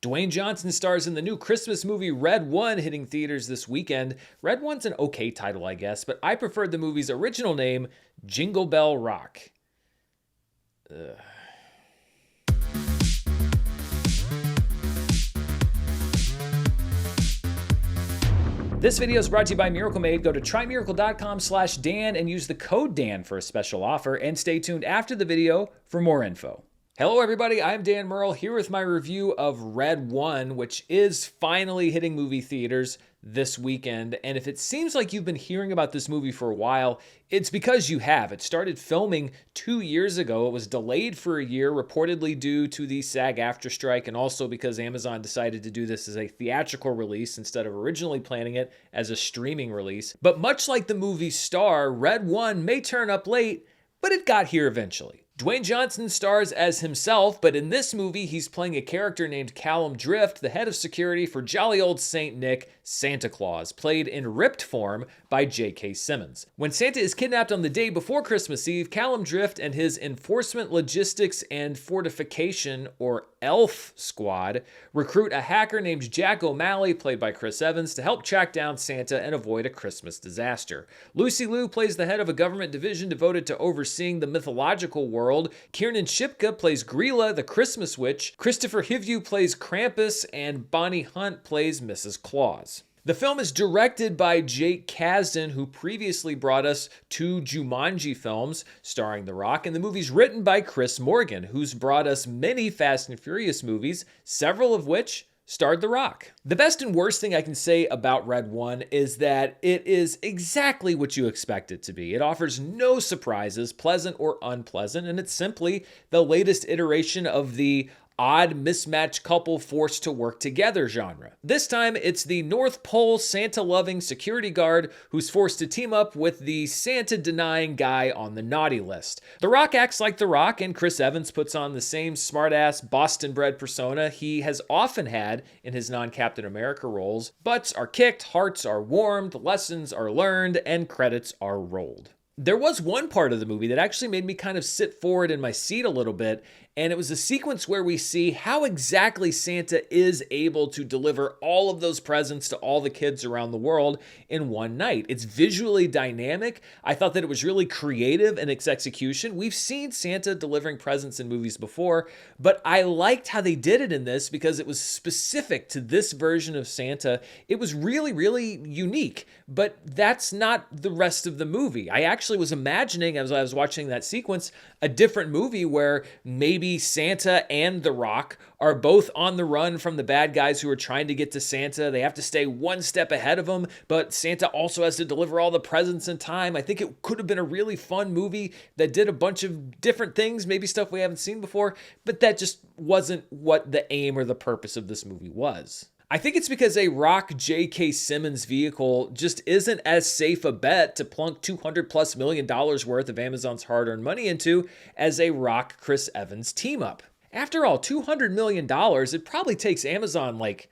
Dwayne Johnson stars in the new Christmas movie Red One, hitting theaters this weekend. Red One's an okay title, I guess, but I preferred the movie's original name, Jingle Bell Rock. Ugh. This video is brought to you by Miracle Made. Go to trymiracle.com/Dan and use the code Dan for a special offer, and stay tuned after the video for more info. Hello everybody, I'm Dan Murrell here with my review of Red One, which is finally hitting movie theaters this weekend. And if it seems like you've been hearing about this movie for a while, it's because you have. It started filming 2 years ago. It was delayed for a year, reportedly due to the SAG-AFTRA strike, and also because Amazon decided to do this as a theatrical release instead of originally planning it as a streaming release. But much like the movie's star, Red One may turn up late, but it got here eventually. Dwayne Johnson stars as himself, but in this movie, he's playing a character named Callum Drift, the head of security for jolly old Saint Nick, Santa Claus, played in ripped form by J.K. Simmons. When Santa is kidnapped on the day before Christmas Eve, Callum Drift and his Enforcement Logistics and Fortification, or ELF squad, recruit a hacker named Jack O'Malley, played by Chris Evans, to help track down Santa and avoid a Christmas disaster. Lucy Liu plays the head of a government division devoted to overseeing the mythological world. Kiernan Shipka plays Grilla, the Christmas witch. Christopher Hivju plays Krampus, and Bonnie Hunt plays Mrs. Claus. The film is directed by Jake Kasdan, who previously brought us 2 Jumanji films starring The Rock, and the movie's written by Chris Morgan, who's brought us many Fast and Furious movies, several of which starred The Rock. The best and worst thing I can say about Red One is that it is exactly what you expect it to be. It offers no surprises, pleasant or unpleasant, and it's simply the latest iteration of the odd mismatched couple forced to work together genre. This time, it's the North Pole Santa-loving security guard who's forced to team up with the Santa-denying guy on the naughty list. The Rock acts like The Rock, and Chris Evans puts on the same smart-ass, Boston-bred persona he has often had in his non-Captain America roles. Butts are kicked, hearts are warmed, lessons are learned, and credits are rolled. There was one part of the movie that actually made me kind of sit forward in my seat a little bit, and it was a sequence where we see how exactly Santa is able to deliver all of those presents to all the kids around the world in one night. It's visually dynamic. I thought that it was really creative in its execution. We've seen Santa delivering presents in movies before, but I liked how they did it in this because it was specific to this version of Santa. It was really, really unique, but that's not the rest of the movie. I actually was imagining, as I was watching that sequence, a different movie where maybe Santa and The Rock are both on the run from the bad guys who are trying to get to Santa. They have to stay one step ahead of him, but Santa also has to deliver all the presents in time. I think it could have been a really fun movie that did a bunch of different things, maybe stuff we haven't seen before, but that just wasn't what the aim or the purpose of this movie was. I think it's because a Rock J.K. Simmons vehicle just isn't as safe a bet to plunk $200+ million worth of Amazon's hard-earned money into as a Rock Chris Evans team-up. After all, $200 million, it probably takes Amazon like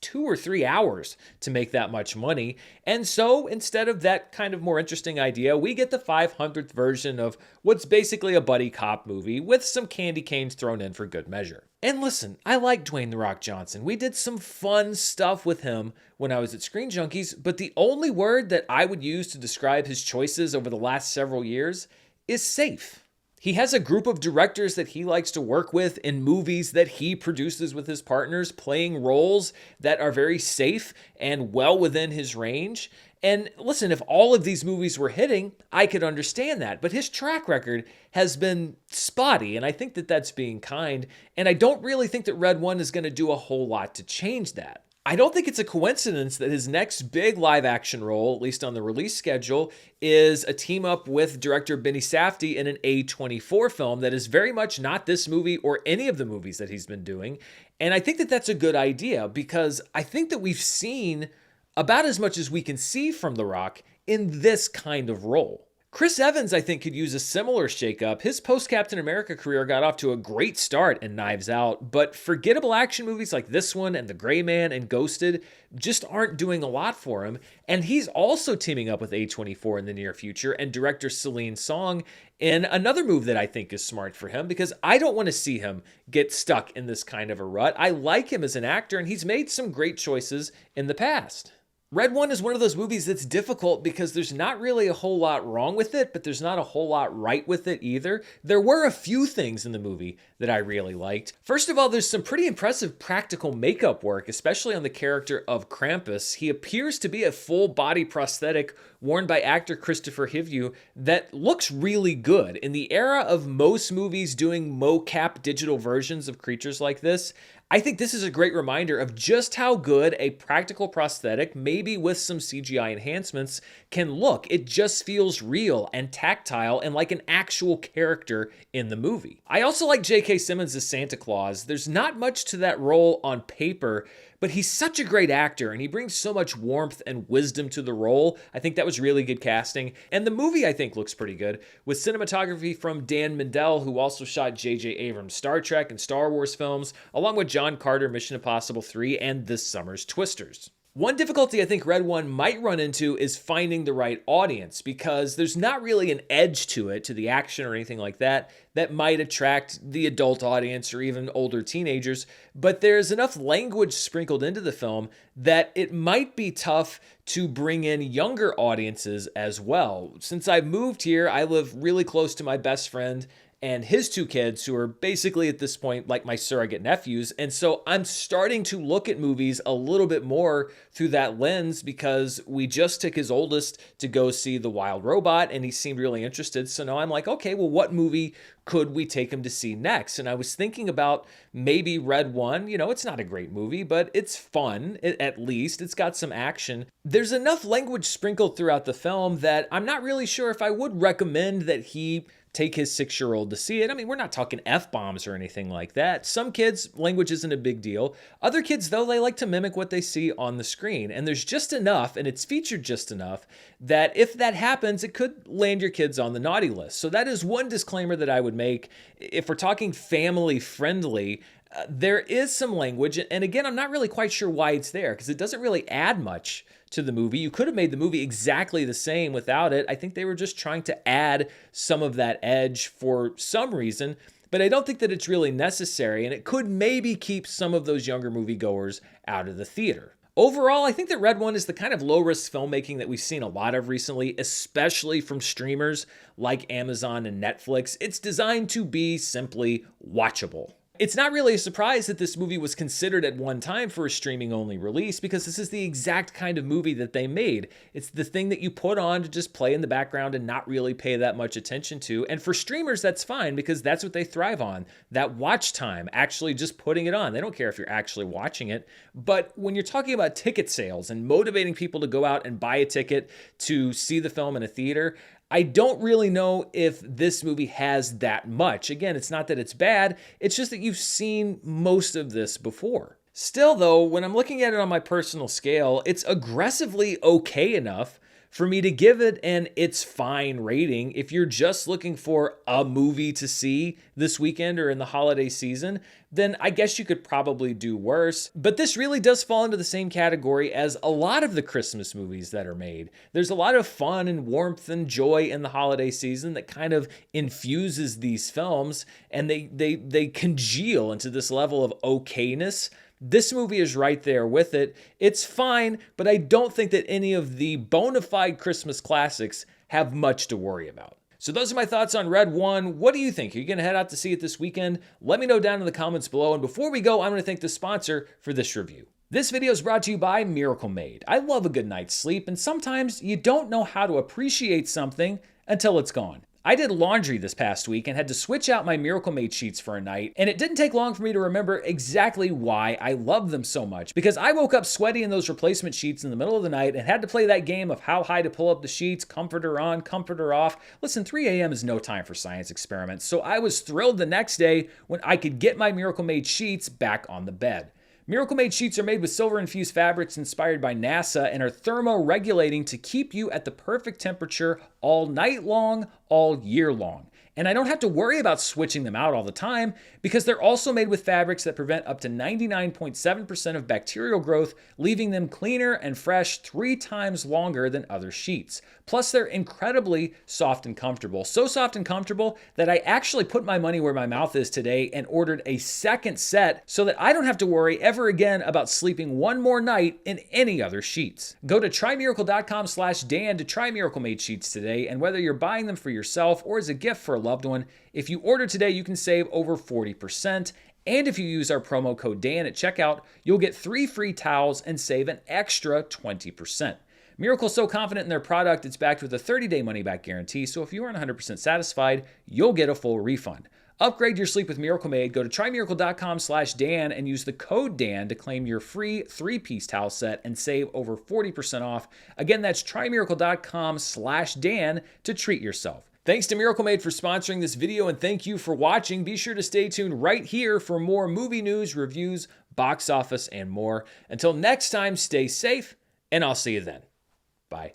2 or 3 hours to make that much money. And so instead of that kind of more interesting idea, we get the 500th version of what's basically a buddy cop movie with some candy canes thrown in for good measure. And listen, I like Dwayne "The Rock" Johnson. We did some fun stuff with him when I was at Screen Junkies, but the only word that I would use to describe his choices over the last several years is safe. He has a group of directors that he likes to work with in movies that he produces with his partners, playing roles that are very safe and well within his range. And listen, if all of these movies were hitting, I could understand that. But his track record has been spotty, and I think that that's being kind. And I don't really think that Red One is going to do a whole lot to change that. I don't think it's a coincidence that his next big live action role, at least on the release schedule, is a team up with director Benny Safdie in an A24 film that is very much not this movie or any of the movies that he's been doing. And I think that that's a good idea because I think that we've seen about as much as we can see from The Rock in this kind of role. Chris Evans, I think, could use a similar shakeup. His post-Captain America career got off to a great start in Knives Out, but forgettable action movies like this one and The Gray Man and Ghosted just aren't doing a lot for him. And he's also teaming up with A24 in the near future and director Celine Song in another move that I think is smart for him, because I don't want to see him get stuck in this kind of a rut. I like him as an actor, and he's made some great choices in the past. Red One is one of those movies that's difficult because there's not really a whole lot wrong with it, but there's not a whole lot right with it either. There were a few things in the movie that I really liked. First of all, there's some pretty impressive practical makeup work, especially on the character of Krampus. He appears to be a full body prosthetic worn by actor Christopher Hivju that looks really good. In the era of most movies doing mocap digital versions of creatures like this, I think this is a great reminder of just how good a practical prosthetic, maybe with some CGI enhancements, can look. It just feels real and tactile and like an actual character in the movie. I also like J.K. Simmons as Santa Claus. There's not much to that role on paper, but he's such a great actor and he brings so much warmth and wisdom to the role. I think that was really good casting. And the movie, I think, looks pretty good, with cinematography from Dan Mindell, who also shot J.J. Abrams' Star Trek and Star Wars films, along with John Carter, Mission Impossible 3, and this summer's Twisters. One difficulty I think Red One might run into is finding the right audience, because there's not really an edge to it, to the action or anything like that, that might attract the adult audience or even older teenagers, but there's enough language sprinkled into the film that it might be tough to bring in younger audiences as well. Since I've moved here, I live really close to my best friend and his two kids, who are basically at this point like my surrogate nephews. And so I'm starting to look at movies a little bit more through that lens, because we just took his oldest to go see The Wild Robot and he seemed really interested. So now I'm like, okay, well, what movie could we take him to see next? And I was thinking about maybe Red One. You know, it's not a great movie, but it's fun, at least. It's got some action. There's enough language sprinkled throughout the film that I'm not really sure if I would recommend that he take his 6-year-old to see it. I mean, we're not talking F-bombs or anything like that. Some kids, language isn't a big deal. Other kids, though, they like to mimic what they see on the screen. And there's just enough, and it's featured just enough, that if that happens, it could land your kids on the naughty list. So that is one disclaimer that I would make. If we're talking family friendly, there is some language. And again, I'm not really quite sure why it's there, because it doesn't really add much to the movie. You could have made the movie exactly the same without it. I think they were just trying to add some of that edge for some reason, but I don't think that it's really necessary, and it could maybe keep some of those younger moviegoers out of the theater. Overall, I think that Red One is the kind of low-risk filmmaking that we've seen a lot of recently, especially from streamers like Amazon and Netflix. It's designed to be simply watchable. It's not really a surprise that this movie was considered at one time for a streaming-only release, because this is the exact kind of movie that they made. It's the thing that you put on to just play in the background and not really pay that much attention to. And for streamers, that's fine, because that's what they thrive on. That watch time, actually just putting it on. They don't care if you're actually watching it. But when you're talking about ticket sales and motivating people to go out and buy a ticket to see the film in a theater, I don't really know if this movie has that much. Again, it's not that it's bad, it's just that you've seen most of this before. Still though, when I'm looking at it on my personal scale, it's aggressively okay enough for me to give it an it's fine rating. If you're just looking for a movie to see this weekend or in the holiday season, then I guess you could probably do worse. But this really does fall into the same category as a lot of the Christmas movies that are made. There's a lot of fun and warmth and joy in the holiday season that kind of infuses these films, and they congeal into this level of okayness. This movie is right there with it. It's fine, but I don't think that any of the bona fide Christmas classics have much to worry about. So those are my thoughts on Red One. What do you think? Are you going to head out to see it this weekend? Let me know down in the comments below. And before we go, I'm going to thank the sponsor for this review. This video is brought to you by Miracle Made. I love a good night's sleep, and sometimes you don't know how to appreciate something until it's gone. I did laundry this past week and had to switch out my Miracle Made sheets for a night, and it didn't take long for me to remember exactly why I love them so much, because I woke up sweaty in those replacement sheets in the middle of the night and had to play that game of how high to pull up the sheets, comforter on, comforter off. Listen, 3 a.m. is no time for science experiments, so I was thrilled the next day when I could get my Miracle Made sheets back on the bed. Miracle Made sheets are made with silver-infused fabrics inspired by NASA and are thermoregulating to keep you at the perfect temperature all night long, all year long. And I don't have to worry about switching them out all the time because they're also made with fabrics that prevent up to 99.7% of bacterial growth, leaving them cleaner and fresh 3 times longer than other sheets. Plus, they're incredibly soft and comfortable. So soft and comfortable that I actually put my money where my mouth is today and ordered a second set so that I don't have to worry ever again about sleeping one more night in any other sheets. Go to trymiracle.com/Dan to try Miracle Made sheets today, and whether you're buying them for yourself or as a gift for a loved one, if you order today, you can save over 40%. And if you use our promo code Dan at checkout, you'll get 3 free towels and save an extra 20%. Miracle's so confident in their product, it's backed with a 30-day money-back guarantee, so if you aren't 100% satisfied, you'll get a full refund. Upgrade your sleep with Miracle Made. Go to trymiracle.com/Dan and use the code Dan to claim your free 3-piece towel set and save over 40% off. Again, that's trymiracle.com/Dan to treat yourself. Thanks to Miracle Made for sponsoring this video, and thank you for watching. Be sure to stay tuned right here for more movie news, reviews, box office, and more. Until next time, stay safe, and I'll see you then. Bye.